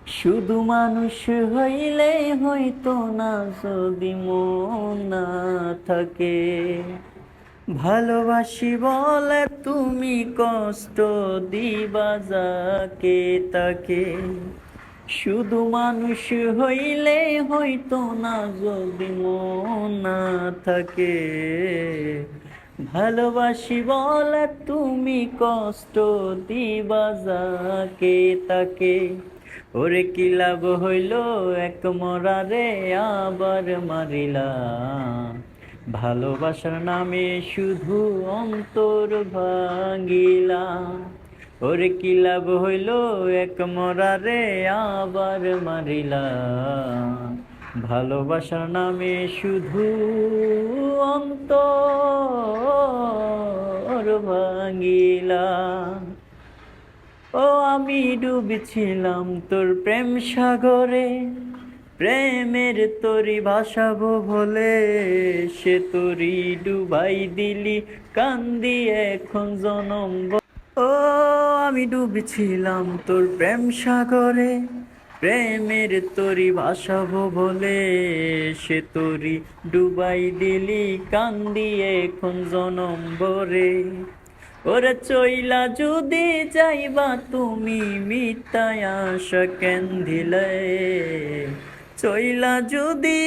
শুধু মানুষ হইলে হইতো না যদি মন না থাকে। ভালোবাসি বলে তুমি কষ্ট দিবা যাকে তাকে। শুধু মানুষ হইলে হইতো না যদি মন না থাকে। ভালোবাসি বলে তুমি কষ্ট দিবা যাকে তাকে। ওরে কি লাভ হইল এক মরারে আবার মারিলা। ভালোবাসার নামে শুধু অন্তর ভাঙিলা। ওরে কি লাভ হইল এক মরারে আবার মারিলা। ভালোবাসার নামে শুধু অন্তর ভাঙিলা। ও আমি ডুবেছিলাম তোর প্রেম সাগরে, প্রেমের তরি ভাসাবো বলে সে তরি ডুবাই দিলি কান্দি এখন জনম ও আমি ডুবেছিলাম তোর প্রেম সাগরে, প্রেমের তরি ভাসাবো বলে সে তরি ডুবাই দিলি কান্দি এখন জনম ভরে। ওরে চইলা যদি যাইবা তুমি মিথ্যায় আশা কেন দিলে। চইলা যদি